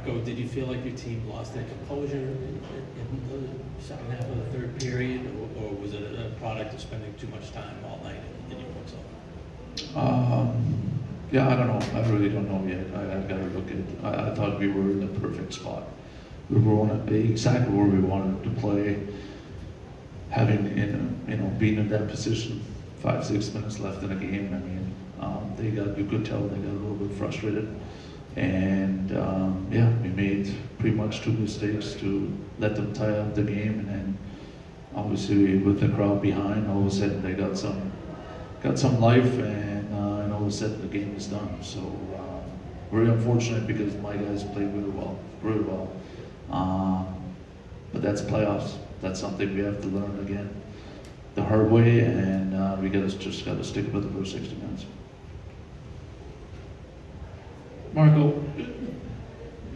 Marco, did you feel like your team lost their composure in the second half of the third period, or was it a product of spending too much time all night in your zone? Yeah, I don't know. I really don't know yet. I got to look at. I thought we were in the perfect spot. We were on exactly where we wanted to play. Having being in that position, 5-6 minutes left in the game. I mean, you could tell they got a little bit frustrated, and yeah, we made pretty much 2 mistakes to let them tie up the game, and then obviously with the crowd behind, all of a sudden they got some life, and all of a sudden the game is done. So very unfortunate because my guys played really well. But that's playoffs. That's something we have to learn again the hard way, and we just got to stick with the first 60 minutes. Marco,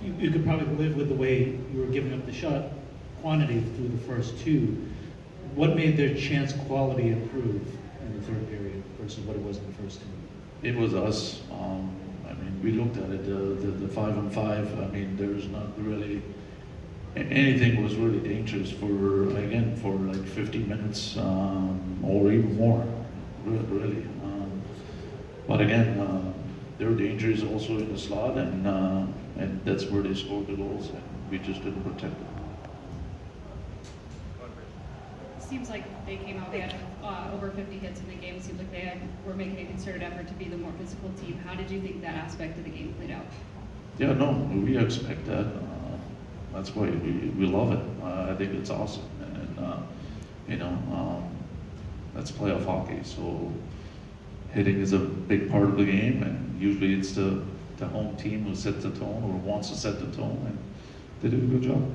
you could probably live with the way you were giving up the shot quantity through the first 2. What made their chance quality improve in the third period versus what it was in the first 2? It was us. I mean, we looked at it, the 5-on-5. I mean, there's not really anything was really dangerous for like 50 minutes or even more, really. But again, there were dangers also in the slot, and that's where they scored the goals, and we just didn't protect it. Seems like they came out, they had over 50 hits in the game. It seemed like they were making a concerted effort to be the more physical team. How did you think that aspect of the game played out? Yeah, no, we expect that. That's why we love it. I think it's awesome, and that's playoff hockey. So hitting is a big part of the game, and usually it's the home team who sets the tone or wants to set the tone, and they did a good job.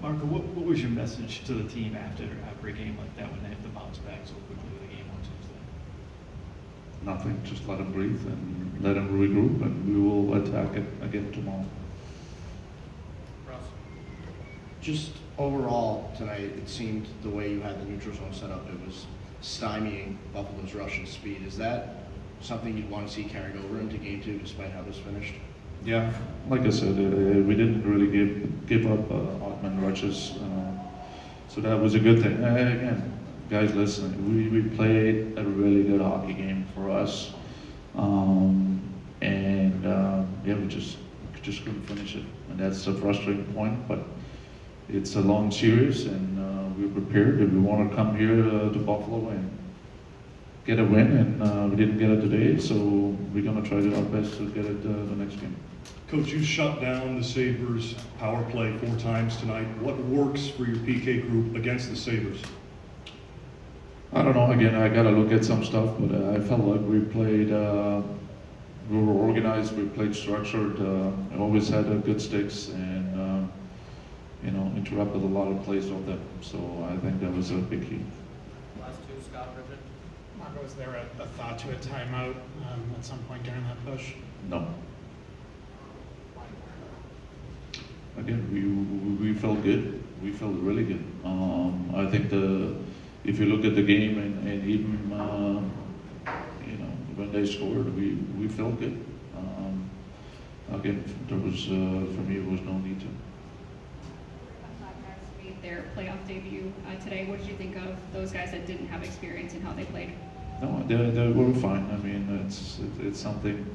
Marco, what was your message to the team after a game like that when they have to bounce back so quickly with the game on Tuesday? Nothing, just let them breathe and let them regroup, and we will attack it again tomorrow. Just overall tonight, it seemed the way you had the neutral zone set up, it was stymieing Buffalo's Russian speed. Is that something you'd want to see carried over into Game 2 despite how this finished? Yeah, like I said, we didn't really give up Ottman rushes, so that was a good thing. Again, guys, listen, we played a really good hockey game for us, yeah, we just couldn't finish it, and that's a frustrating point. But it's a long series, and we're prepared. If we want to come here to Buffalo and get a win, and we didn't get it today, so we're going to try our best to get it the next game. Coach, you shut down the Sabres power play 4 times tonight. What works for your PK group against the Sabres? I don't know. Again, I got to look at some stuff, but I felt like we played, we were organized, we played structured, always had good sticks, and interrupted a lot of plays of them. So I think that was a big key. Last 2, Scott, Bridget. Marco, was there a thought to a timeout at some point during that push? No. Again, we felt good. We felt really good. I think if you look at the game and even when they scored, we felt good. Again, there was for me it was no need to. Pastrnak made their playoff debut today. What did you think of those guys that didn't have experience and how they played? No, they were fine. I mean, it's something.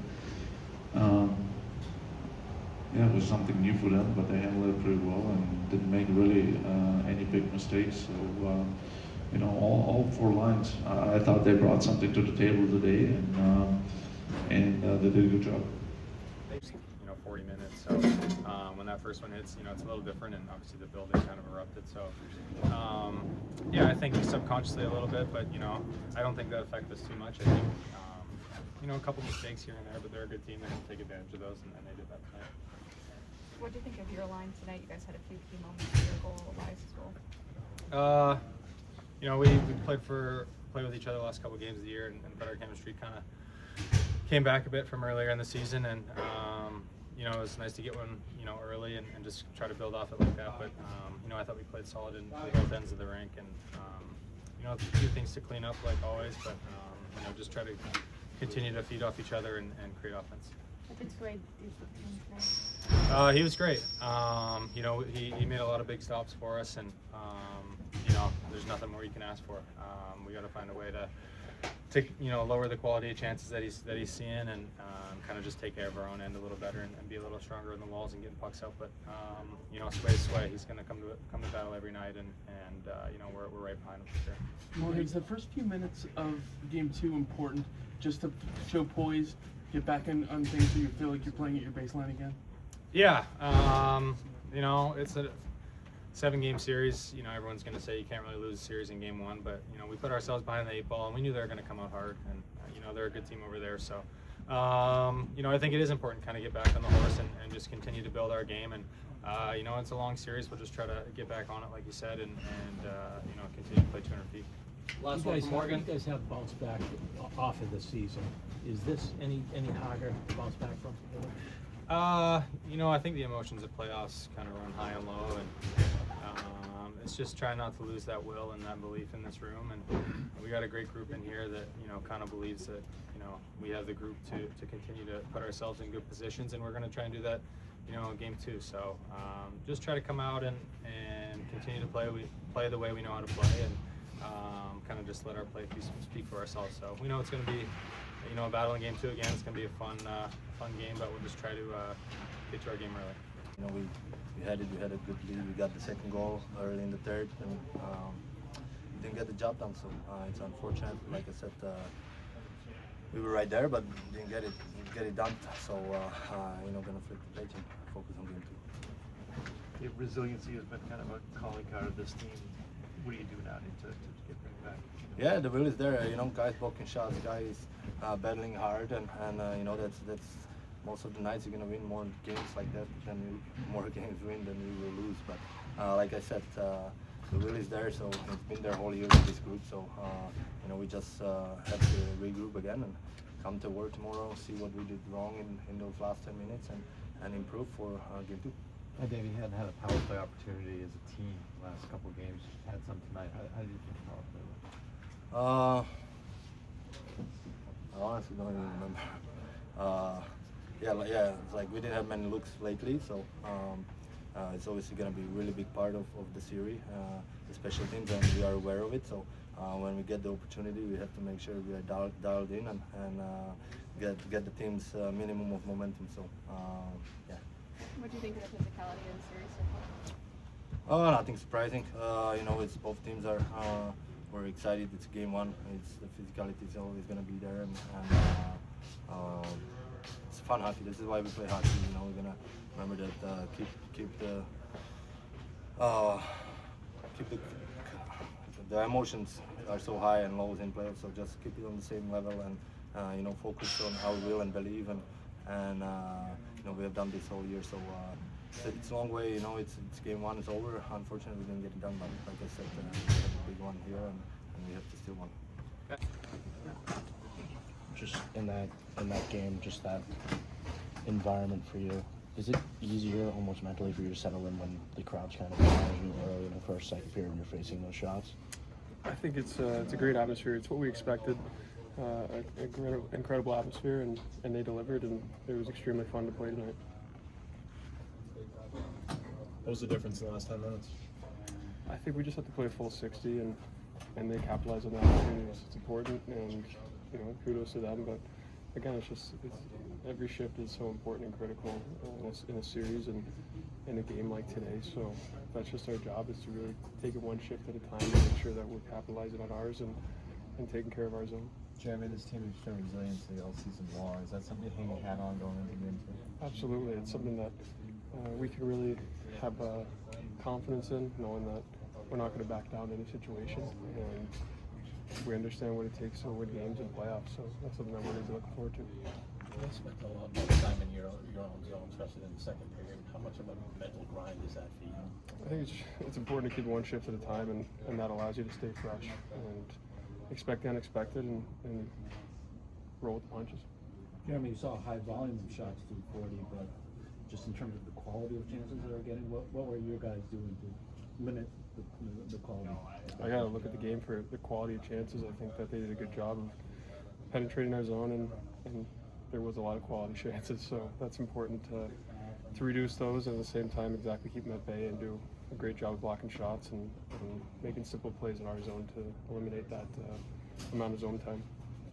Yeah, it was something new for them, but they handled it pretty well and didn't make really any big mistakes. So, all 4 lines, I thought they brought something to the table today, and they did a good job. 40 minutes. So when that first one hits, it's a little different, and obviously the building kind of erupted. So yeah, I think subconsciously a little bit, but I don't think that affected us too much. I think a couple mistakes here and there, but they're a good team. They're going to take advantage of those, and they did that tonight. What do you think of your line tonight? You guys had a few key moments in your goal, Elias' goal. We played with each other the last couple of games of the year, and better chemistry kind of came back a bit from earlier in the season, and it was nice to get one early and just try to build off it like that. But I thought we played solid in both ends of the rink, and a few things to clean up like always, but just try to continue to feed off each other and create offense. What did Sway do for the team tonight? He was great. You know, he made a lot of big stops for us, and you know, there's nothing more you can ask for. We got to find a way to you know, lower the quality of chances that he's seeing, and kind of just take care of our own end a little better and be a little stronger in the walls and getting pucks out. But you know, Sway, he's going to come to battle every night, and you know, we're right behind him for sure. Morgan, is the first few minutes of Game 2 important just to show poise, get back on things so you feel like you're playing at your baseline again? Yeah, you know, it's a 7-game series. You know, everyone's going to say you can't really lose a series in Game 1, but you know, we put ourselves behind the 8 ball, and we knew they were going to come out hard, and you know, they're a good team over there. So, you know, I think it is important to kind of get back on the horse and just continue to build our game. And you know, it's a long series. We'll just try to get back on it, like you said, and you know, continue to play 200 feet. Last one for Morgan. You guys have bounced back off of the season. Is this any harder to bounce back from? You know, I think the emotions of playoffs kind of run high and low, and it's just trying not to lose that will and that belief in this room. And we got a great group in here that, you know, kind of believes that, you know, we have the group to continue to put ourselves in good positions, and we're going to try and do that, you know, in Game 2. So just try to come out and continue to play the way we know how to play, and kind of just let our play speak for ourselves. So we know it's going to be, you know, a battle in Game 2 again. It's going to be a fun game, but we'll just try to get to our game early. You know, we had a good lead. We got the second goal early in the third, and we didn't get the job done. So it's unfortunate. Like I said, we were right there, but didn't get it done. So you know, gonna flip the page and focus on Game 2. Yeah, resiliency has been kind of a calling card of this team. What do you do now to get back? Yeah, the will is there. You know, guys blocking shots, guys battling hard, and you know, that's most of the nights you're gonna win more games like that than more games win than you will lose. But like I said, the will is there, so it's been there whole year with this group. So you know, we just have to regroup again and come to work tomorrow, see what we did wrong in those last 10 minutes, and improve for Game 2. Hi, Dave. You hadn't had a power play opportunity as a team last couple of games. You had some tonight. How did you think the power play went? I honestly don't even remember. Yeah, it's like we didn't have many looks lately, so it's obviously going to be a really big part of the series, the special teams, and we are aware of it. So when we get the opportunity, we have to make sure we are dialed in and get the team's minimum of momentum. So yeah. What do you think of the physicality of the series so far? Nothing surprising. You know, it's both teams are. We're excited. It's Game 1. It's the physicality is always going to be there, and it's fun hockey. This is why we play hockey. You know, we're gonna remember that. Keep the emotions are so high and lows in playoffs. So just keep it on the same level, and you know, focus on our will and believe, and you know, we have done this whole year. So it's a long way. You know, it's Game 1. It's over. Unfortunately, we didn't get it done. But like I said, we have a big one here, and we have to steal one. Just in that game, just that environment for you, is it easier almost mentally for you to settle in when the crowd's kind of behind you early in the first, second period when you're facing those shots? I think it's a great atmosphere. It's what we expected. Incredible atmosphere, and they delivered, and it was extremely fun to play tonight. What was the difference in the last 10 minutes? I think we just have to play a full 60, and they capitalize on that opportunity. It's important, and you know, kudos to them. But again, it's every shift is so important and critical in a series and in a game like today. So that's just our job, is to really take it one shift at a time and make sure that we're capitalizing on ours and taking care of our zone. Jeremy, this team has shown resiliency all season long. Is that something you hang your hat on going into Game 2? Absolutely. It's something that we can really have confidence in, knowing that we're not going to back down in any situation, and we understand what it takes to win games and playoffs. So that's something that we're really looking forward to. You guys spent a lot more time in your own zone, especially in the second period. How much of a mental grind is that for you? I think it's important to keep one shift at a time, and that allows you to stay fresh and expect the unexpected and roll with the punches. Jeremy, you saw a high volume of shots through 40, but just in terms of the quality of chances that are getting, what were your guys doing to limit the quality? I got to look at the game for the quality of chances. I think that they did a good job of penetrating our zone, and there was a lot of quality chances. So that's important to reduce those, and at the same time exactly keep them at bay and do a great job of blocking shots and making simple plays in our zone to eliminate that amount of zone time.